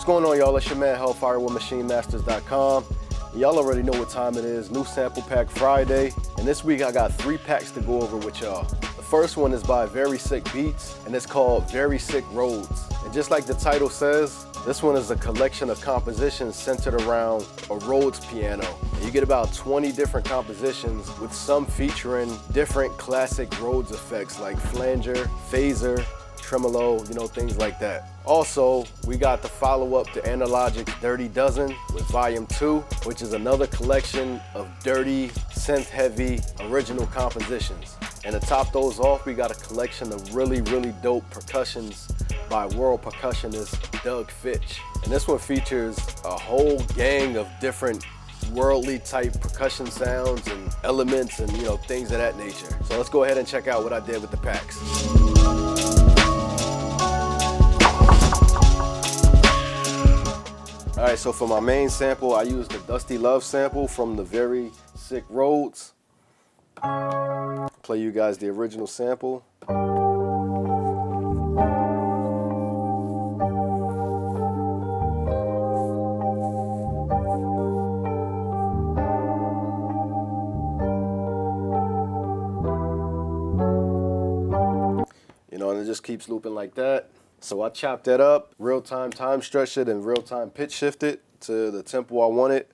What's going on, y'all? It's your man Hellfire with MachineMasters.com. Y'all already know what time it is. New Sample Pack Friday. And this week I got 3 packs to go over with y'all. The first one is by Very Sick Beats, and it's called Very Sick Rhodes. And just like the title says, this one is a collection of compositions centered around a Rhodes piano. And you get about 20 different compositions, with some featuring different classic Rhodes effects like flanger, phaser, tremolo, things like that. Also, we got the follow-up to Analogic's Dirty Dozen with Volume 2, which is another collection of dirty, synth-heavy, original compositions. And to top those off, we got a collection of really dope percussions by world percussionist Doug Fitch. And this one features a whole gang of different worldly type percussion sounds and elements and things of that nature. So let's go ahead and check out what I did with the packs. Alright, so for my main sample, I used the Dusty Love sample from the Very Sick Rhodes. Play you guys the original sample. And it just keeps looping like that. So I chopped that up, real-time time stretched it, and real-time pitch shifted to the tempo I wanted.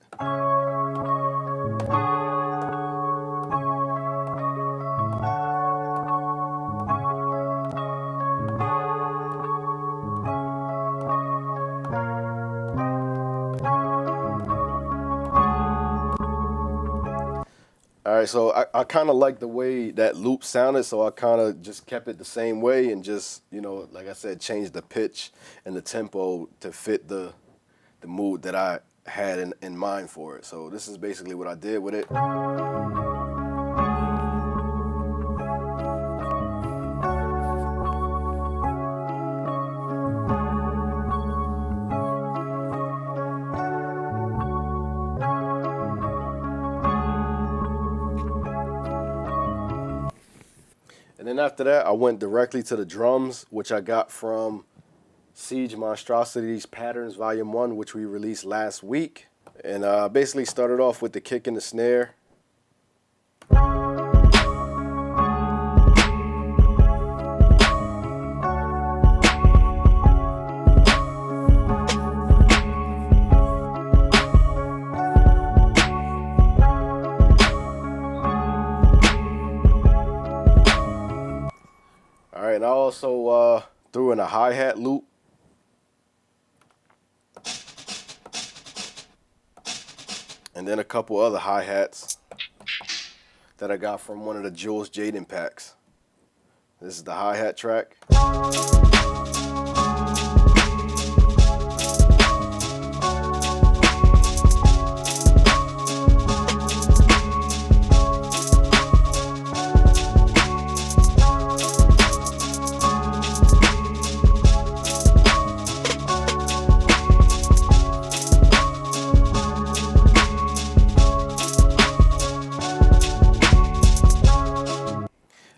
All right, so I kind of like the way that loop sounded, so I kind of just kept it the same way and just, like I said, changed the pitch and the tempo to fit the mood that I had in mind for it. So this is basically what I did with it. And then after that, I went directly to the drums, which I got from Siege Monstrosity's Patterns Volume 1, which we released last week. And basically started off with the kick and the snare. All right, and I also threw in a hi-hat loop. And then a couple other hi-hats that I got from one of the Jules Jaden packs. This is the hi-hat track.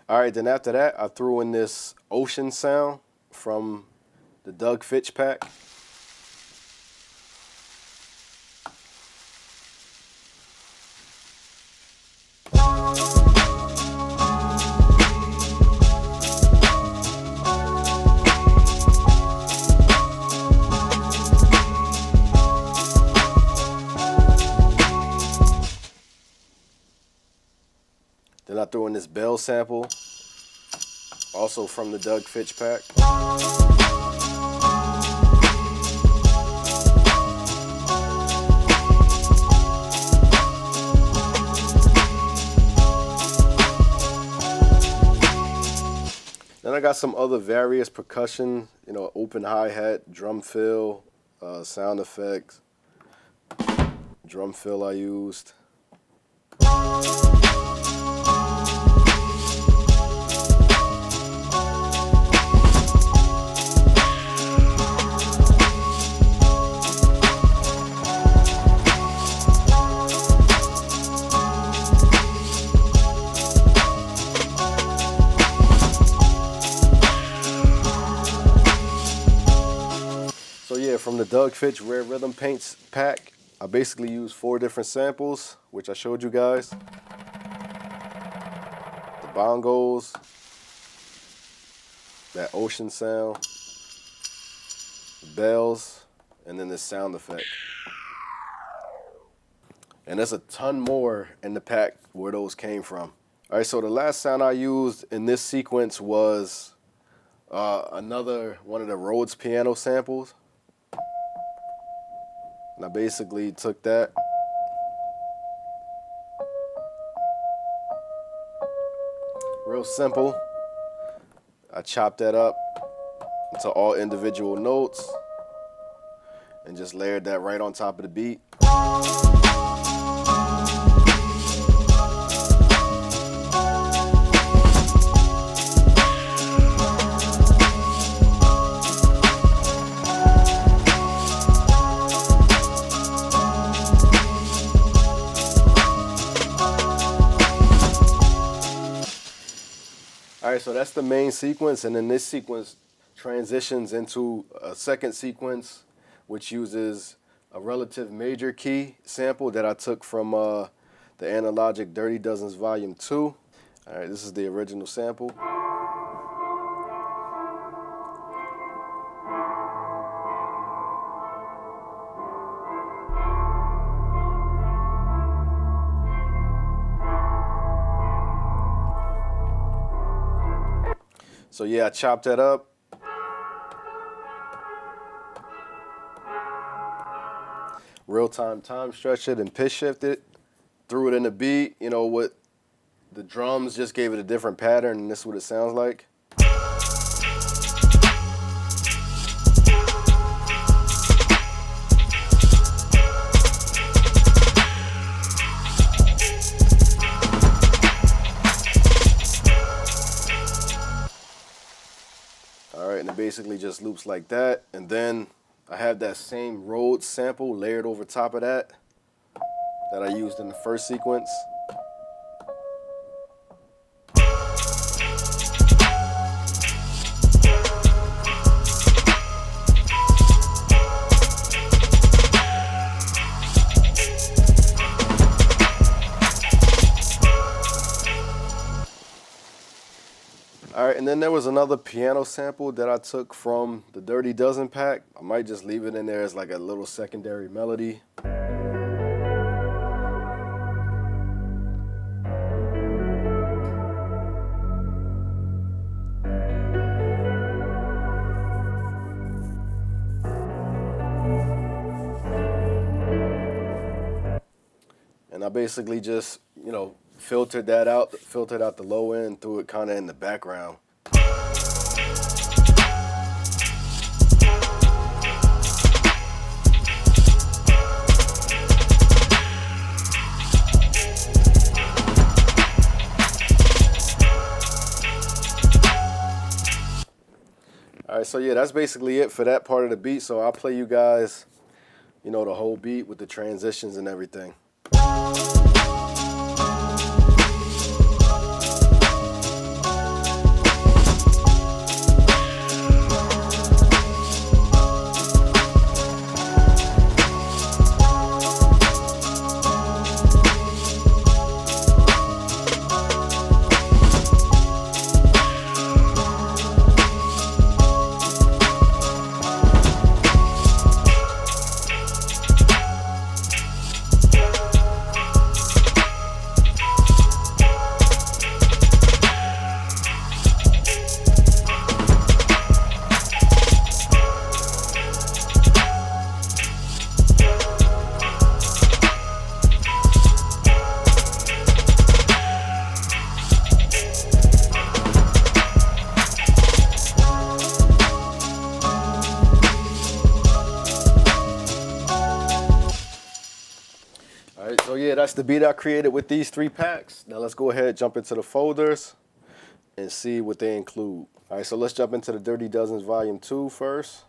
All right, then after that, I threw in this ocean sound from the Doug Fitch pack. Then I threw in this bell sample, also from the Doug Fitch pack. Then I got some other various percussion, open hi-hat, drum fill, sound effects, drum fill I used. So yeah, from the Doug Fitch Rare Rhythm Paints pack. I basically used 4 different samples, which I showed you guys. The bongos, that ocean sound, the bells, and then this sound effect. And there's a ton more in the pack where those came from. All right, so the last sound I used in this sequence was another one of the Rhodes piano samples. And I basically took that, real simple. I chopped that up into all individual notes and just layered that right on top of the beat. All right, so that's the main sequence, and then this sequence transitions into a second sequence, which uses a relative major key sample that I took from the Analogic Dirty Dozens Volume 2. All right, this is the original sample. So yeah, I chopped that up. Real-time time stretched it and pitch shifted. Threw it in the beat. You know what? The drums just gave it a different pattern, and this is what it sounds like. All right, and it basically just loops like that. And then I have that same Rhodes sample layered over top of that I used in the first sequence. All right, and then there was another piano sample that I took from the Dirty Dozen pack. I might just leave it in there as like a little secondary melody. And I basically just, you know, filtered out the low end, threw it kind of in the background. All right, so yeah, that's basically it for that part of the beat. So I'll play you guys, you know, the whole beat with the transitions and everything. All right, so yeah, that's the beat I created with these 3 packs. Now let's go ahead, jump into the folders and see what they include. All right, so let's jump into the Dirty Dozens Volume 2 first.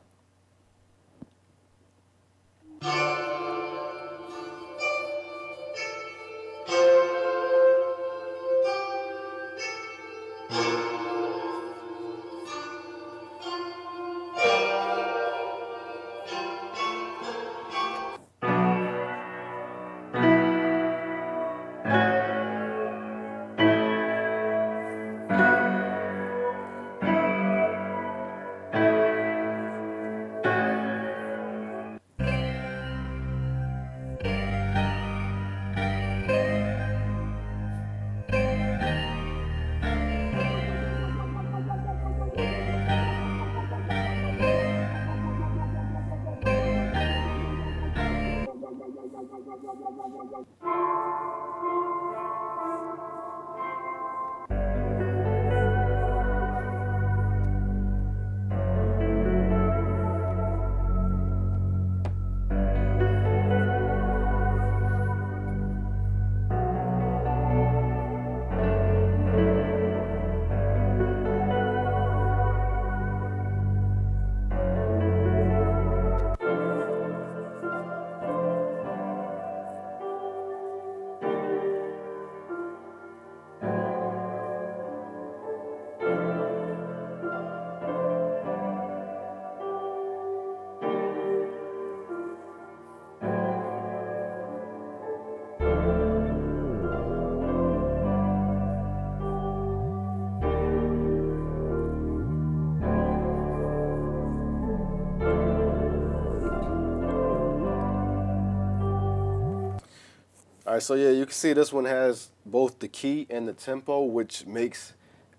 All right, so yeah, you can see this one has both the key and the tempo, which makes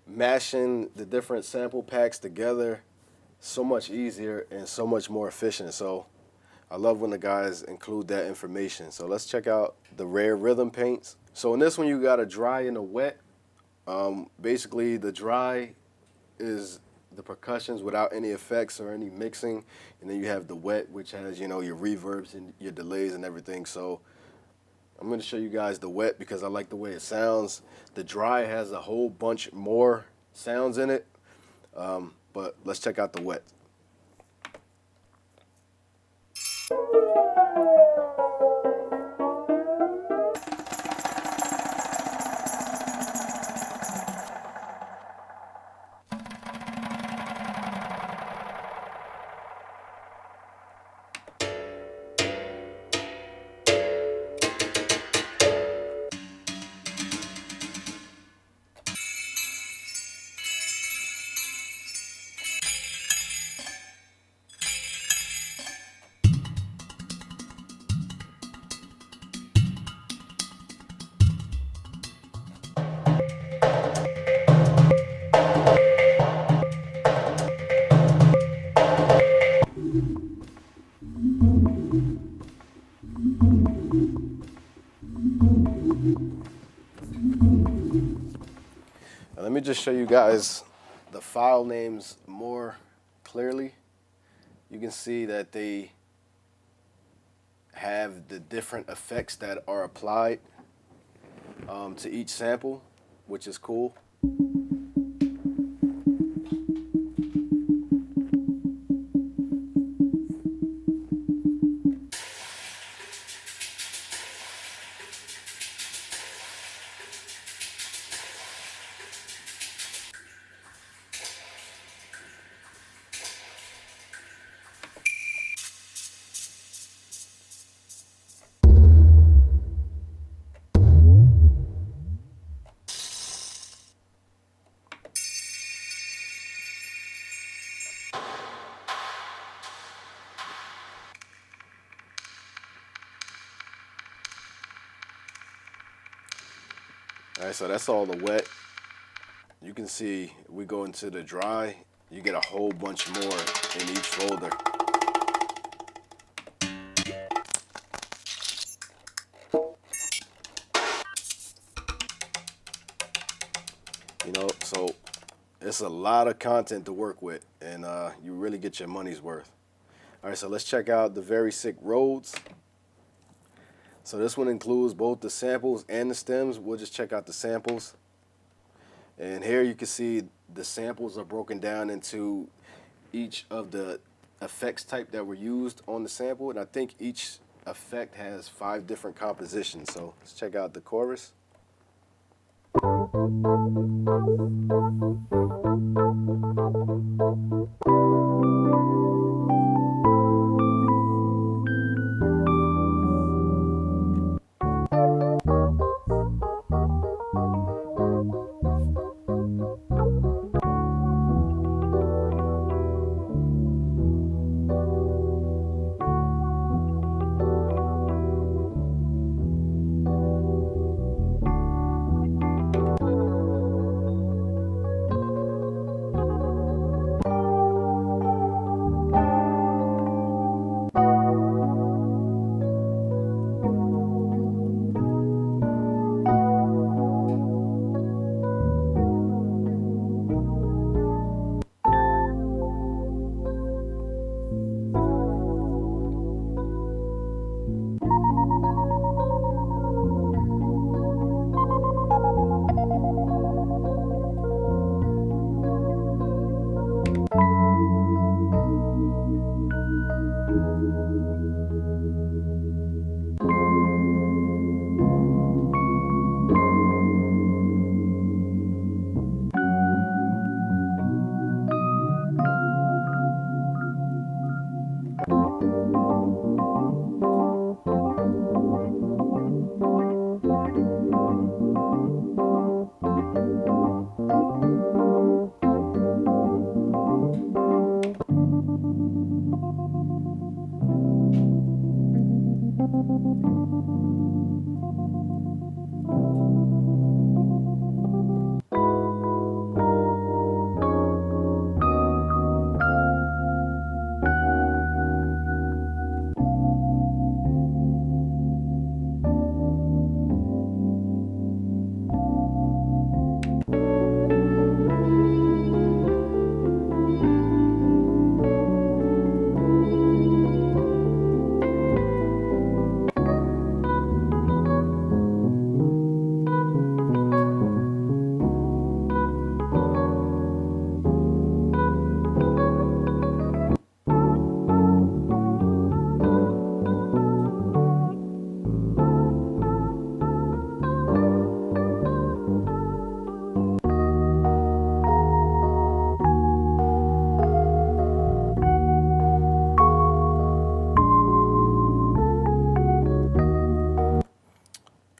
mashing the different sample packs together so much easier and so much more efficient. So I love when the guys include that information. So let's check out the rare rhythm paints. So in this one, you got a dry and a wet. Basically, the dry is the percussions without any effects or any mixing, and then you have the wet, which has, you know, your reverbs and your delays and everything. So I'm going to show you guys the wet because I like the way it sounds. The dry has a whole bunch more sounds in it, but let's check out the wet. Now let me just show you guys the file names more clearly. You can see that they have the different effects that are applied to each sample, which is cool. All right, so that's all the wet. You can see we go into the dry, you get a whole bunch more in each folder. You know, so it's a lot of content to work with, and you really get your money's worth. All right, so let's check out the Very Sick Rhodes. So this one includes both the samples and the stems. We'll just check out the samples. And here you can see the samples are broken down into each of the effects type that were used on the sample. And I think each effect has 5 different compositions. So let's check out the chorus.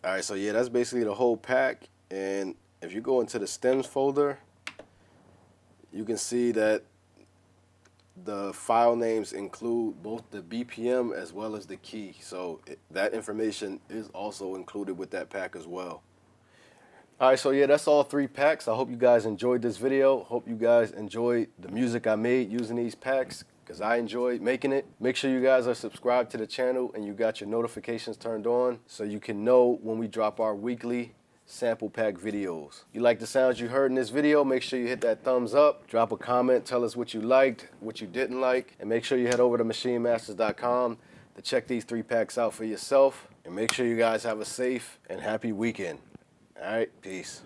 All right, so yeah, that's basically the whole pack. And if you go into the stems folder, you can see that the file names include both the BPM as well as the key. So that information is also included with that pack as well. All right, so yeah, that's all 3 packs. I hope you guys enjoyed this video. Hope you guys enjoyed the music I made using these packs, because I enjoyed making it. Make sure you guys are subscribed to the channel and you got your notifications turned on so you can know when we drop our weekly sample pack videos. You like the sounds you heard in this video, make sure you hit that thumbs up, drop a comment, tell us what you liked, what you didn't like, and make sure you head over to MachineMasters.com to check these 3 packs out for yourself. And make sure you guys have a safe and happy weekend. All right, peace.